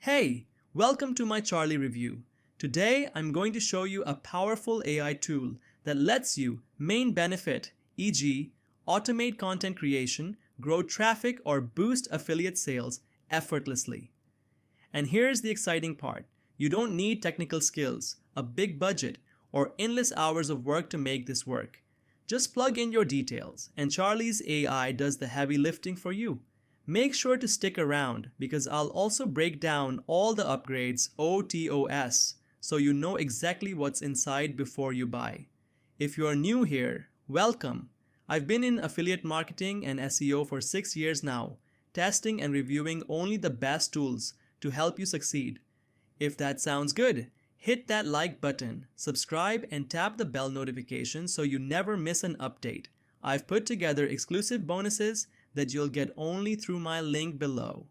Hey, welcome to my Charlie review. Today I'm going to show you a powerful AI tool that lets you main benefit, e.g., automate content creation, grow traffic, or boost affiliate sales effortlessly. And here's the exciting part. You don't need technical skills, a big budget, or endless hours of work to make this work. Just plug in your details, and Charlie's AI does the heavy lifting for you. Make sure to stick around because I'll also break down all the upgrades OTOS so you know exactly what's inside before you buy. If you're new here, welcome. I've been in affiliate marketing and SEO for 6 years now, testing and reviewing only the best tools to help you succeed. If that sounds good, hit that like button, subscribe, and tap the bell notification so you never miss an update. I've put together exclusive bonuses that you'll get only through my link below.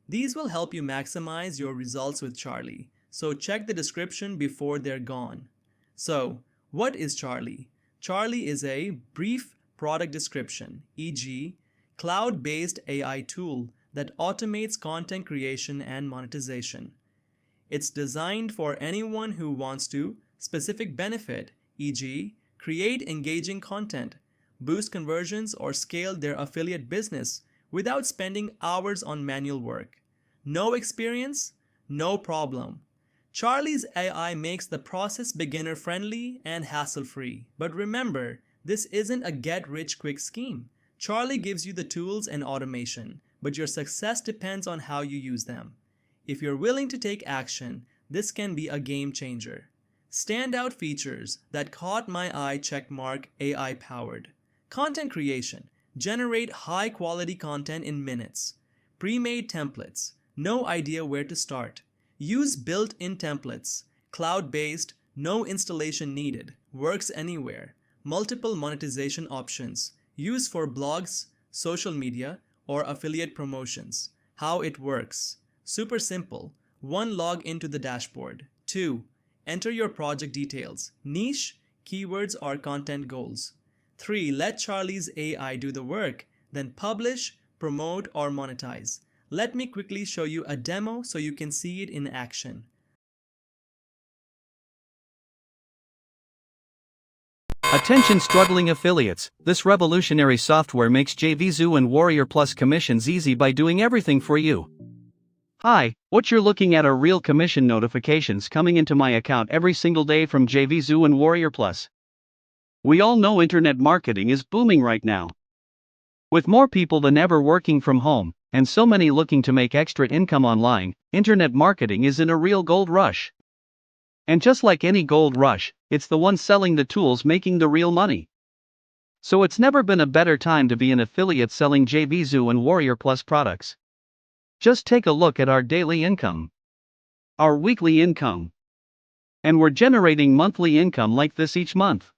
These will help you maximize your results with Charlie, so check the description before they're gone. So, what is Charlie? Charlie is a brief product description, e.g., cloud-based AI tool that automates content creation and monetization. It's designed for anyone who wants to specific benefit, e.g., create engaging content, boost conversions, or scale their affiliate business without spending hours on manual work. No experience? No problem. Charlie's AI makes the process beginner-friendly and hassle-free. But remember, this isn't a get-rich-quick scheme. Charlie gives you the tools and automation, but your success depends on how you use them. If you're willing to take action, this can be a game changer. Standout features that caught my eye: checkmark AI powered. Content creation. Generate high quality content in minutes. Pre-made templates. No idea where to start. Use built-in templates. Cloud-based, no installation needed. Works anywhere. Multiple monetization options. Use for blogs, social media, or affiliate promotions. How it works. Super simple. 1. Log into the dashboard. 2. Enter your project details, niche, keywords, or content goals. 3. Let Charlie's AI do the work, then publish, promote, or monetize. Let me quickly show you a demo so you can see it in action. Attention struggling affiliates, this revolutionary software makes JVZoo and Warrior Plus commissions easy by doing everything for you. Hi, what you're looking at are real commission notifications coming into my account every single day from JVZoo and Warrior Plus. We all know internet marketing is booming right now. With more people than ever working from home, and so many looking to make extra income online, internet marketing is in a real gold rush. And just like any gold rush, it's the one selling the tools making the real money. So it's never been a better time to be an affiliate selling JVZoo and Warrior Plus products. Just take a look at our daily income, our weekly income, and we're generating monthly income like this each month.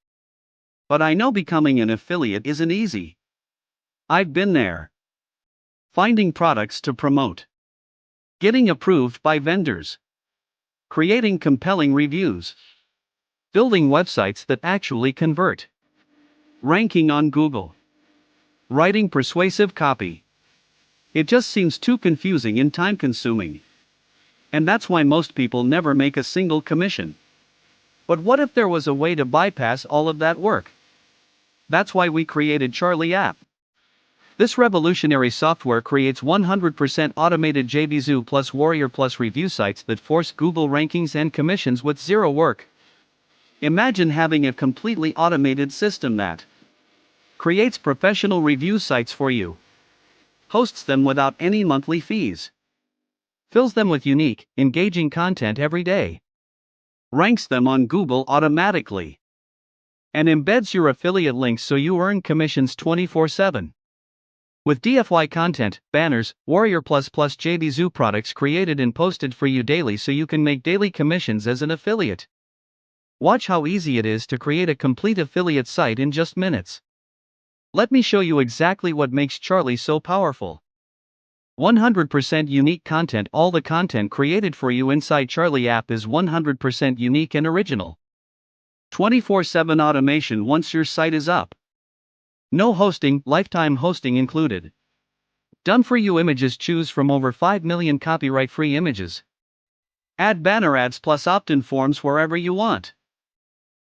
But I know becoming an affiliate isn't easy. I've been there. Finding products to promote, getting approved by vendors, creating compelling reviews, building websites that actually convert, ranking on Google, writing persuasive copy. It just seems too confusing and time-consuming. And that's why most people never make a single commission. But what if there was a way to bypass all of that work? That's why we created Charlee app. This revolutionary software creates 100% automated JVZoo plus Warrior Plus review sites that force Google rankings and commissions with zero work. Imagine having a completely automated system that creates professional review sites for you, hosts them without any monthly fees, fills them with unique, engaging content every day, ranks them on Google automatically, and embeds your affiliate links so you earn commissions 24/7. With DFY content, banners, Warrior Plus JVZoo products created and posted for you daily so you can make daily commissions as an affiliate. Watch how easy it is to create a complete affiliate site in just minutes. Let me show you exactly what makes Charlie so powerful. 100% unique content. All the content created for you inside Charlee app is 100% unique and original. 24/7 automation once your site is up. No hosting, lifetime hosting included. Done for you images. Choose from over 5 million copyright-free images. Add banner ads plus opt-in forms wherever you want.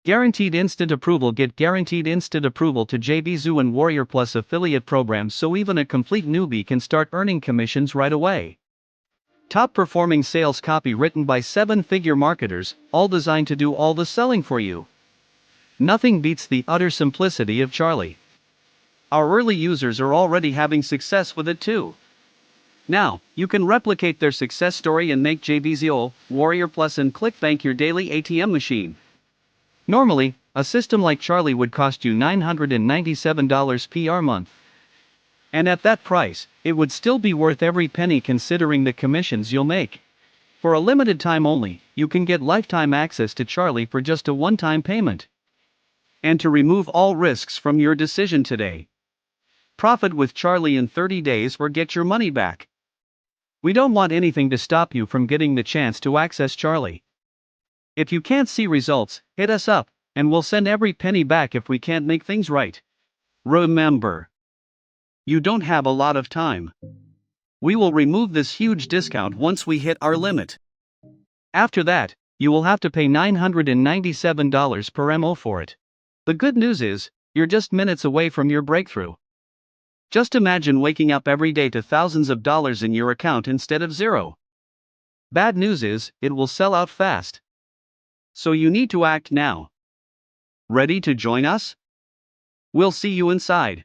Guaranteed instant approval. Get guaranteed instant approval to JVZoo and Warrior Plus affiliate programs so even a complete newbie can start earning commissions right away. Top performing sales copy written by 7-figure marketers, all designed to do all the selling for you. Nothing beats the utter simplicity of Charlee. Our early users are already having success with it too. Now, you can replicate their success story and make JVZoo, Warrior Plus and ClickBank your daily ATM machine. Normally, a system like Charlee would cost you $997 per month. And at that price, it would still be worth every penny considering the commissions you'll make. For a limited time only, you can get lifetime access to Charlee for just a one-time payment. And to remove all risks from your decision today. Profit with Charlee in 30 days or get your money back. We don't want anything to stop you from getting the chance to access Charlee. If you can't see results, hit us up, and we'll send every penny back if we can't make things right. Remember, you don't have a lot of time. We will remove this huge discount once we hit our limit. After that, you will have to pay $997 per MO for it. The good news is, you're just minutes away from your breakthrough. Just imagine waking up every day to thousands of dollars in your account instead of zero. Bad news is, it will sell out fast. So you need to act now. Ready to join us? We'll see you inside.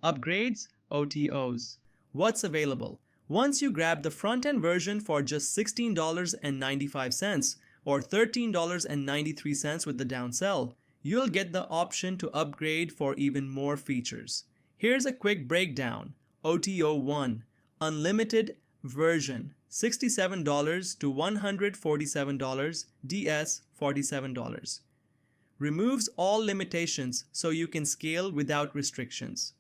Upgrades, OTOs. What's available? Once you grab the front-end version for just $16.95 or $13.93 with the downsell, you'll get the option to upgrade for even more features. Here's a quick breakdown. OTO 1, Unlimited version, $67 to $147, DS $47. Removes all limitations so you can scale without restrictions.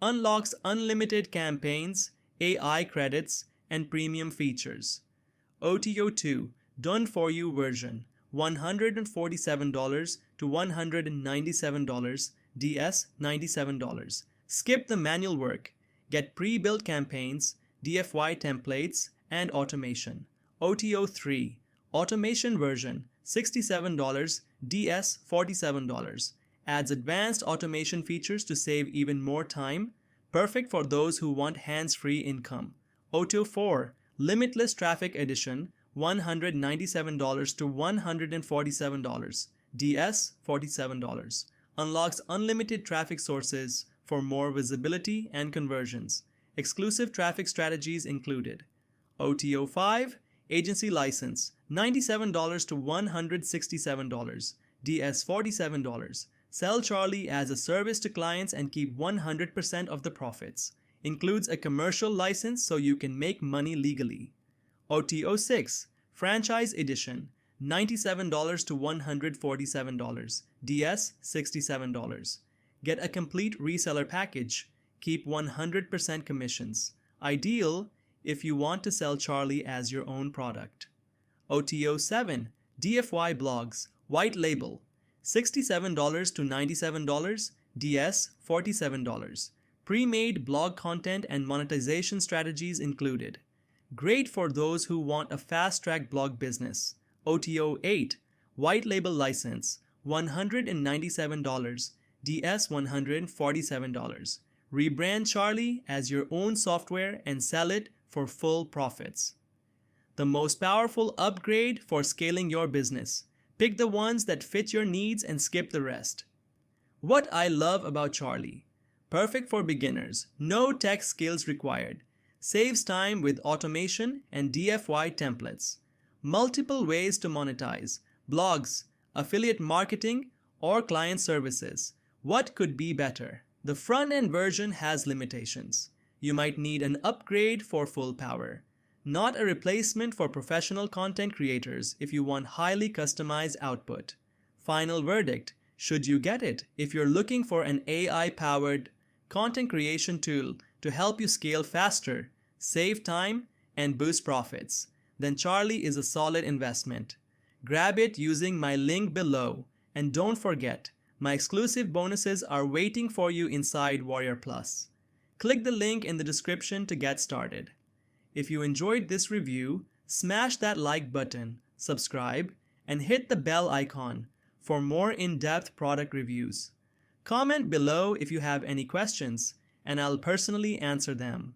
Unlocks unlimited campaigns, AI credits, and premium features. OTO 2, Done For You version, $147 to $197, DS $97. Skip the manual work. Get pre-built campaigns, DFY templates, and automation. OTO 3, Automation version, $67, DS $47. Adds advanced automation features to save even more time. Perfect for those who want hands-free income. OTO 4, Limitless Traffic Edition, $197 to $147. DS $47. Unlocks unlimited traffic sources for more visibility and conversions. Exclusive traffic strategies included. OTO 5, Agency License, $97 to $167. DS $47. Sell Charlee as a service to clients and keep 100% of the profits. Includes a commercial license so you can make money legally. OTO 6, Franchise Edition, $97 to $147. DS $67. Get a complete reseller package. Keep 100% commissions. Ideal if you want to sell Charlee as your own product. OTO 7, DFY Blogs, White Label, $67 to $97, DS $47. Pre-made blog content and monetization strategies included. Great for those who want a fast-track blog business. OTO 8, White Label License, $197, DS $147. Rebrand Charlee as your own software and sell it for full profits. The most powerful upgrade for scaling your business. Pick the ones that fit your needs and skip the rest. What I love about Charlee. Perfect for beginners, no tech skills required. Saves time with automation and DFY templates. Multiple ways to monetize. Blogs, affiliate marketing, or client services. What could be better? The front-end version has limitations. You might need an upgrade for full power. Not a replacement for professional content creators if you want highly customized output. Final verdict, should you get it if you're looking for an AI-powered content creation tool to help you scale faster, save time, and boost profits, then Charlee is a solid investment. Grab it using my link below, and don't forget, my exclusive bonuses are waiting for you inside Warrior Plus. Click the link in the description to get started. If you enjoyed this review, Smash that like button, subscribe, and hit the bell icon for more in-depth product reviews. Comment below if you have any questions, and I'll personally answer them.